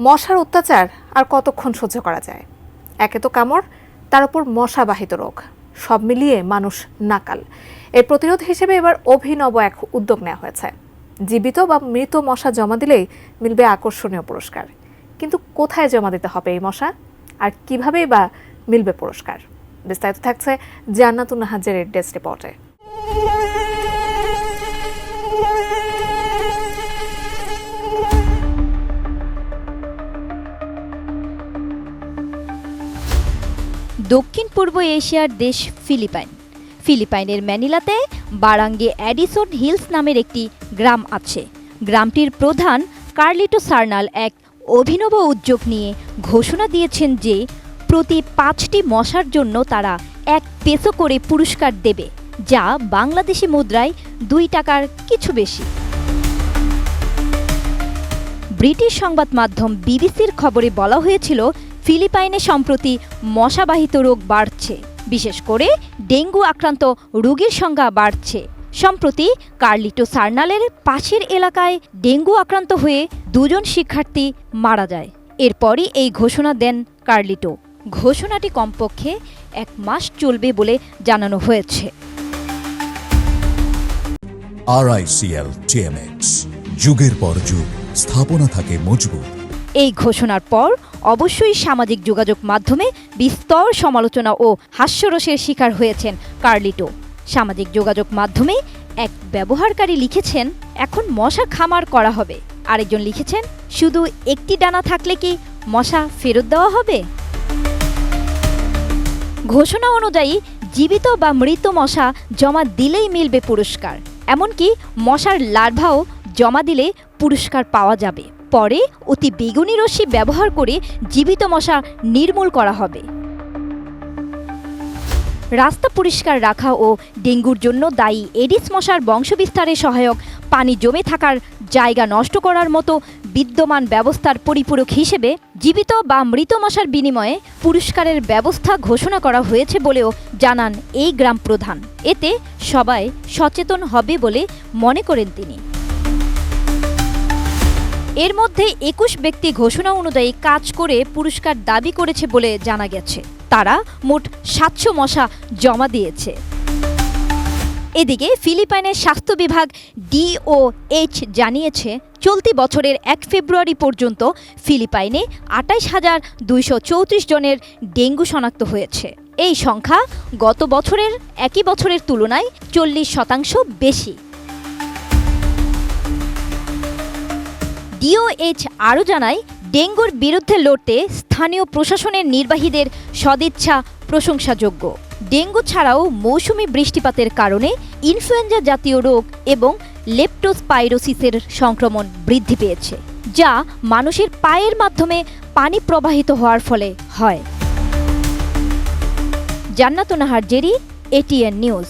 মশার অত্যাচার আর কতক্ষণ সহ্য করা যায়? একে তো কামড়, তার উপর মশাবাহিত রোগ, সব মিলিয়ে মানুষ নাকাল। এর প্রতিরোধ হিসেবে এবার অভিনব এক উদ্যোগ নেওয়া হয়েছে। জীবিত বা মৃত মশা জমা দিলেই মিলবে আকর্ষণীয় পুরস্কার। কিন্তু কোথায় জমা দিতে হবে এই মশা, আর কিভাবেই বা মিলবে পুরস্কার? বিস্তারিত থাকছে জান্নাতুন নাহারের ডেস্ক রিপোর্টে। দক্ষিণ পূর্ব এশিয়ার দেশ ফিলিপাইনের ম্যানিলাতে বারাঙ্গে অ্যাডিসন হিলস নামের একটি গ্রাম আছে। গ্রামটির প্রধান কার্লিটো সার্নাল এক অভিনব উদ্যোগ নিয়ে ঘোষণা দিয়েছেন যে প্রতি 5টি মশার জন্য তারা 1 পেসো করে পুরস্কার দেবে, যা বাংলাদেশি মুদ্রায় 2 টাকার কিছু বেশি। ব্রিটিশ সংবাদ মাধ্যম বিবিসির খবরে বলা হয়েছিল, ফিলিপাইনে সম্প্রতি মশাবাহিত রোগ বাড়ছে, বিশেষ করে ডেঙ্গু আক্রান্ত রোগীর সংখ্যা বাড়ছে। সম্প্রতি কার্লিটো সার্নালের পাশের এলাকায় ডেঙ্গু আক্রান্ত হয়ে 2 জন শিক্ষার্থী মারা যায়। এরপরই এই ঘোষণা দেন কার্লিটো। ঘোষণাটি কমপক্ষে 1 মাস চলবে বলে জানানো হয়েছে। RICL TMX, যুগের পর যুগ স্থাপনা থাকে মজবুত। এই ঘোষণার পর অবশ্যই সামাজিক যোগাযোগ মাধ্যমে বিস্তর সমালোচনা ও হাস্যরসের শিকার হয়েছেন কার্লিটো। সামাজিক যোগাযোগ মাধ্যমে এক ব্যবহারকারী লিখেছেন, এখন মশা খামার করা হবে। আরেকজন লিখেছেন, শুধু একটি ডানা থাকলে কি মশা ফেরত দেওয়া হবে? ঘোষণা অনুযায়ী জীবিত বা মৃত মশা জমা দিলেই মিলবে পুরস্কার। এমনকি মশার লার্ভাও জমা দিলে পুরস্কার পাওয়া যাবে। পরে অতি বেগুনি রশ্মি ব্যবহার করে জীবিত মশা নির্মূল করা হবে। রাস্তা পরিষ্কার রাখা ও ডেঙ্গুর জন্য দায়ী এডিস মশার বংশবিস্তারে সহায়ক পানি জমে থাকার জায়গা নষ্ট করার মতো বিদ্যমান ব্যবস্থার পরিপূরক হিসেবে জীবিত বা মৃত মশার বিনিময়ে পুরস্কারের ব্যবস্থা ঘোষণা করা হয়েছে বলেও জানান এই গ্রাম প্রধান। এতে সবাই সচেতন হবে বলে মনে করেন তিনি। এর মধ্যে 21 ব্যক্তি ঘোষণা অনুযায়ী কাজ করে পুরস্কার দাবি করেছে বলে জানা গেছে। তারা মোট 700 মশা জমা দিয়েছে। এদিকে ফিলিপাইনের স্বাস্থ্য বিভাগ DOH জানিয়েছে, চলতি বছরের 1 ফেব্রুয়ারি পর্যন্ত ফিলিপাইনে 28,234 জনের ডেঙ্গু শনাক্ত হয়েছে। এই সংখ্যা গত বছরের একই বছরের তুলনায় 40% বেশি। DOH আরও জানায়, ডেঙ্গুর বিরুদ্ধে লড়তে স্থানীয় প্রশাসনের নির্বাহীদের সদিচ্ছা প্রশংসাযোগ্য। ডেঙ্গু ছাড়াও মৌসুমি বৃষ্টিপাতের কারণে ইনফ্লুয়েঞ্জা জাতীয় রোগ এবং লেপ্টোস্পাইরোসিসের সংক্রমণ বৃদ্ধি পেয়েছে, যা মানুষের পায়ের মাধ্যমে পানি প্রবাহিত হওয়ার ফলে হয়। জান্নাতুন নাহার, ATN নিউজ।